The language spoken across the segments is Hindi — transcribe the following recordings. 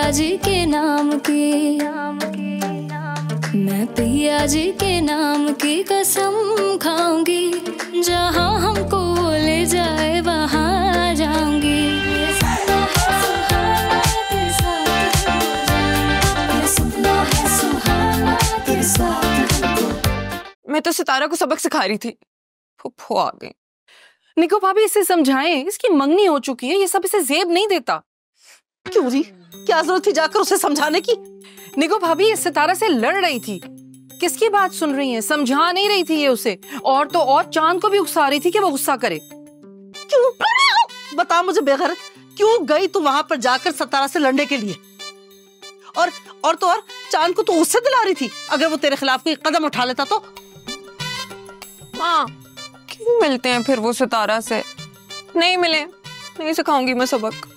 पिया जी के नाम की, मैं पिया जी के नाम की कसम खाऊंगी, जहाँ हमको ले जाए वहाँ जाऊंगी। मैं तो सितारा को सबक सिखा रही थी, फुफ्फो आ गई। निको भाभी इसे समझाएं, इसकी मंगनी हो चुकी है, ये सब इसे जेब नहीं देता। क्यों जी, क्या जरूरत थी जाकर उसे समझाने की? निको भाभी इस सितारा से लड़ रही थी, किसकी बात सुन रही है, समझा नहीं रही थी ये उसे, और तो और चांद को भी उकसा रही थी कि वो गुस्सा करे। क्यों? बता मुझे बेगैरत, क्यों गई तू वहां पर जाकर सितारा से लड़ने के लिए? और तो और चांद को तो उससे दिला रही थी, अगर वो तेरे खिलाफ कोई कदम उठा लेता तो। माँ क्यों मिलते हैं फिर वो सितारा से? नहीं मिले, नहीं सिखाऊंगी मैं सबक।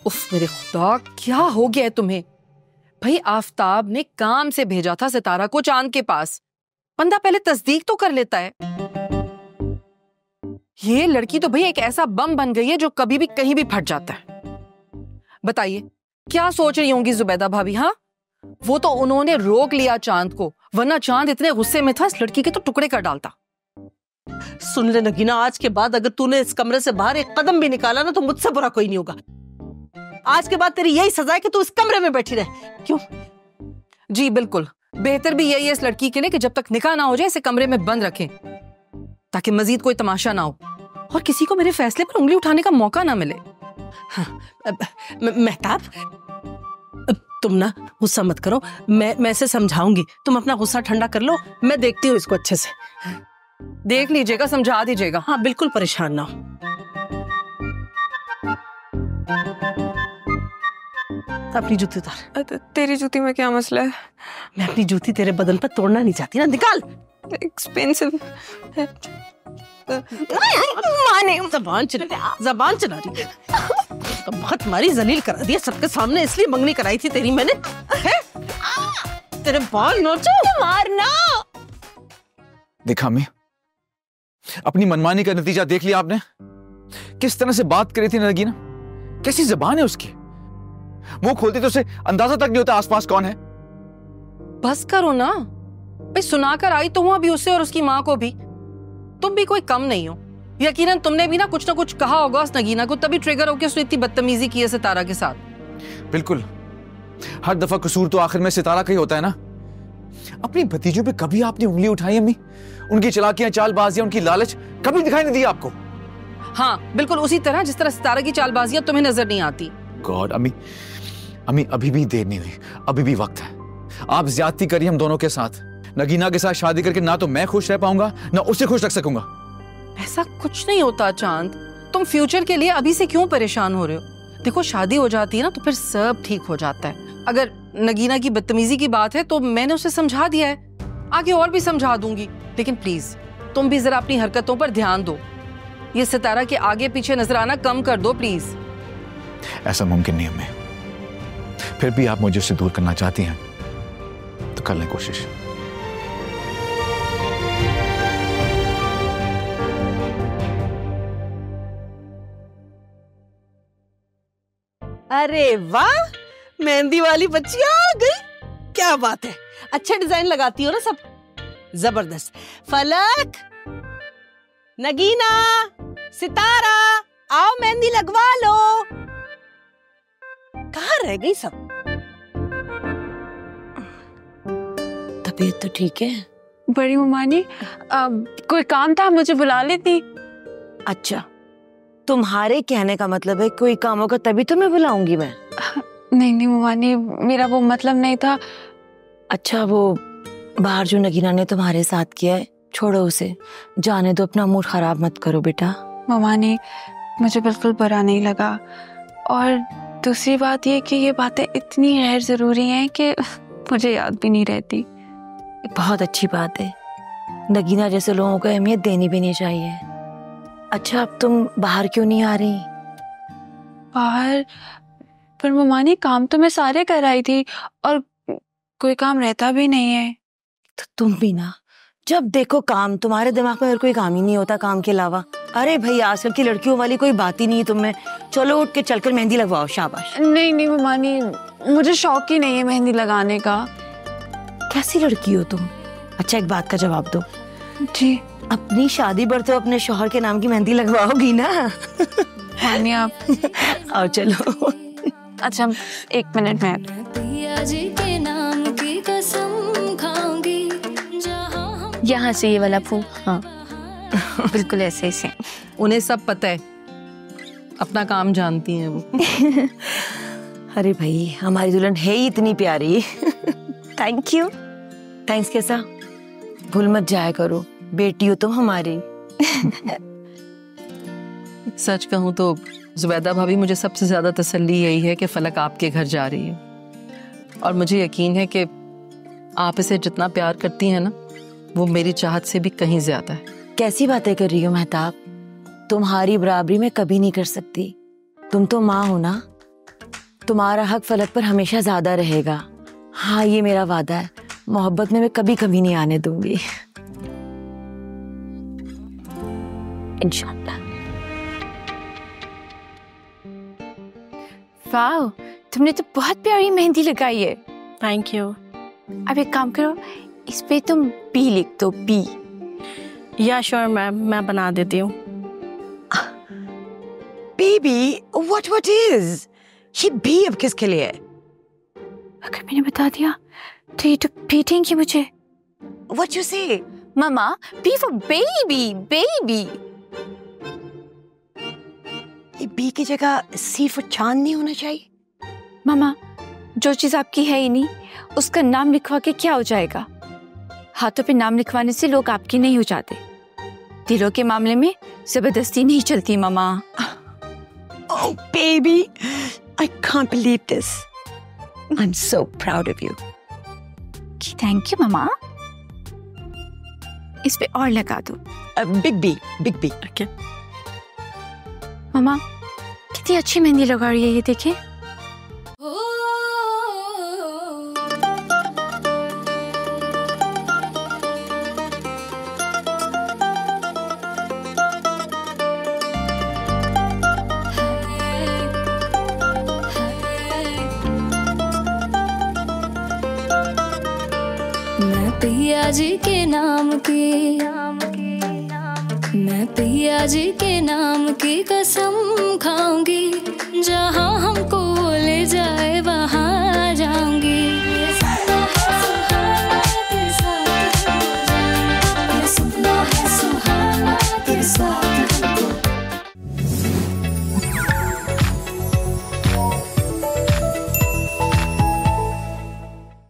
उफ मेरे खुदा, क्या हो गया है तुम्हें? भाई आफताब ने काम से भेजा था सितारा को चांद के पास, बंदा पहले तस्दीक तो कर लेता है। ये लड़की तो भाई एक ऐसा बम बन गई है जो कभी भी कहीं भी फट जाता है। बताइए क्या सोच रही होंगी जुबैदा भाभी? हाँ, वो तो उन्होंने रोक लिया चांद को, वरना चांद इतने गुस्से में था इस लड़की के तो टुकड़े कर डालता। सुन ले नगीना, आज के बाद अगर तूने इस कमरे से बाहर एक कदम भी निकाला ना तो मुझसे बुरा कोई नहीं होगा। आज के बाद तेरी यही सजा है कि तू इस कमरे में बैठी रहे। क्यों? जी बिल्कुल, बेहतर भी यही है इस लड़की के लिए कि जब तक निकाह ना हो जाए इसे कमरे में बंद रखें, ताकि मजीद कोई तमाशा ना हो और किसी को मेरे फैसले पर उंगली उठाने का मौका ना मिले। हाँ, महताब तुम ना गुस्सा मत करो, मैं इसे समझाऊंगी, तुम अपना गुस्सा ठंडा कर लो, मैं देखती हूँ इसको अच्छे से। देख लीजिएगा, समझा दीजिएगा। हाँ बिल्कुल परेशान ना हो। अपनी जूती उतार। तेरी जूती में क्या मसला है? मैं अपनी जूती तेरे बदन पर तोड़ना नहीं चाहती ना, निकाल। एक्सपेंसिव है। जबान चला रही है। तो बहुत मारी जलील करा दिया सबके सामने, इसलिए मंगनी कराई थी तेरी मैंने। है? तेरे बाल नोचो, मारना। देखा मैं अपनी मनमानी का नतीजा देख लिया आपने? किस तरह से बात करी थी नगीना, कैसी जबान है उसकी, मुंह खोलती तो उसे अंदाजा तक नहीं होता आसपास कौन है। बस करो ना भाई, सुनाकर आई तो हूं अभी उसे और उसकी माँ को भी, तुम भी कोई कम नहीं हो। यकीनन तुमने भी ना कुछ कहा होगा उस नगीना को, तभी ट्रिगर होकर उसने इतनी बदतमीजी की है सितारा के साथ। बिल्कुल, हर दफा कसूर तो आखिर में सितारा का ही होता है ना। अपनी भतीजों पे कभी आपने उंगली उठाई अम्मी? उनकी चालाकियां, चालबाजियां, उनकी लालच कभी दिखाई नहीं दी आपको? हाँ बिल्कुल उसी तरह जिस तरह सितारा की चालबाजियां तुम्हें नजर नहीं आती। गॉड अम्मी अभी भी देर नहीं हुई, अभी भी वक्त है। आप ज्यादती करिए हम दोनों के साथ। नगीना के साथ शादी करके ना तो मैं खुश रह पाऊंगा ना उसे खुश रख सकूंगा। ऐसा कुछ नहीं होता चांद, तुम फ्यूचर के लिए अभी से क्यों परेशान हो रहे हो? देखो शादी हो जाती है ना तो फिर सब ठीक हो जाता है। अगर नगीना की बदतमीजी की बात है तो मैंने उसे समझा दिया है, आगे और भी समझा दूंगी, लेकिन प्लीज तुम भी जरा अपनी हरकतों पर ध्यान दो। ये सितारा के आगे पीछे नजर आना कम कर दो प्लीज। ऐसा मुमकिन नहीं अम्मी, फिर भी आप मुझे उससे दूर करना चाहती हैं तो कर लें कोशिश। अरे वाह, मेहंदी वाली बच्ची आ गई, क्या बात है। अच्छा डिजाइन लगाती हो ना सब, जबरदस्त। फलक, नगीना, सितारा, आओ मेहंदी लगवा लो। कहाँ रह गई सब? तबीयत तो ठीक है? बड़ी ममानी कोई काम था, मुझे बुला लेती। अच्छा, तुम्हारे कहने का मतलब है कोई काम होगा तभी तो मैं बुलाऊंगी मैं? नहीं ममानी, मेरा वो मतलब नहीं था। अच्छा, वो बाहर जो नगीना ने तुम्हारे साथ किया है छोड़ो उसे, जाने दो, अपना मूड खराब मत करो बेटा। ममानी मुझे बिल्कुल बुरा नहीं लगा, और दूसरी बात ये कि ये बातें इतनी गैर जरूरी हैं कि मुझे याद भी नहीं रहती। बहुत अच्छी बात है, नगीना जैसे लोगों को अहमियत देनी भी नहीं चाहिए। अच्छा, अब तुम बाहर क्यों नहीं आ रही? बाहर? पर ममानी काम तो मैं सारे कर आई थी और कोई काम रहता भी नहीं है। तो तुम भी ना, जब देखो काम, तुम्हारे दिमाग में और कोई काम ही नहीं होता काम के अलावा। अरे भाई आजकल की लड़कियों वाली कोई बात ही नहीं है तुम में। चलो उठ के चलकर मेहंदी लगवाओ, शाबाश। नहीं नहीं मम्मा नहीं, मुझे शौक ही नहीं है मेहंदी लगाने का। कैसी लड़की हो तुम? अच्छा एक बात का जवाब दो जी। अपनी शादी पर तो अपने शौहर के नाम की मेहंदी लगवाओगी ना? मानिए आप। आओ चलो। अच्छा 1 मिनट में। पिया जी के नाम की कसम खाऊंगी जहाँ हम यहाँ से ये वाला फूल, हाँ बिल्कुल ऐसे ही से। उन्हें सब पता है, अपना काम जानती हैं वो। अरे भाई हमारी दुल्हन है ही इतनी प्यारी। Thank you. थैंक्स कैसा? भूल मत जाया करो, बेटी हो तुम हमारी। सच कहूँ तो जुबैदा भाभी, मुझे सबसे ज्यादा तसल्ली यही है कि फलक आपके घर जा रही है, और मुझे यकीन है कि आप इसे जितना प्यार करती हैं ना, वो मेरी चाहत से भी कहीं ज्यादा है। कैसी बातें कर रही हो महताब, तुम्हारी बराबरी में कभी नहीं कर सकती। तुम तो माँ हो ना, तुम्हारा हक फलक पर हमेशा ज्यादा रहेगा। हाँ ये मेरा वादा है, मोहब्बत में मैं कभी कभी नहीं आने दूंगी, इंशाल्लाह। वाह, तुमने तो बहुत प्यारी मेहंदी लगाई है। Thank you. अब एक काम करो, इस पे तुम बी लिख दो, बी। या श्योर मैम, मैं बना देती हूँ। Baby what is? ये बी अब किसके लिए है? अगर मैंने बता दिया तो ये तो पीटेंगी मुझे। What you say? मामा, बी फॉर बेबी, बेबी। ये बी की जगह सी फॉर चांद नहीं होना चाहिए? मामा, जो चीज आपकी है ही नहीं, उसका नाम लिखवा के क्या हो जाएगा? हाथों पे नाम लिखवाने से लोग आपकी नहीं हो जाते। दिलों के मामले में जबरदस्ती नहीं चलती मामा। Oh baby, I can't believe this. I'm so proud of you. Thank you मामा। इस पे और लगा दो। Big B, big B. Okay. मामा कितनी अच्छी मेहंदी लगा रही है, ये देखिए। मैं पिया जी के नाम की, मैं पिया जी के नाम की कसम खाऊंगी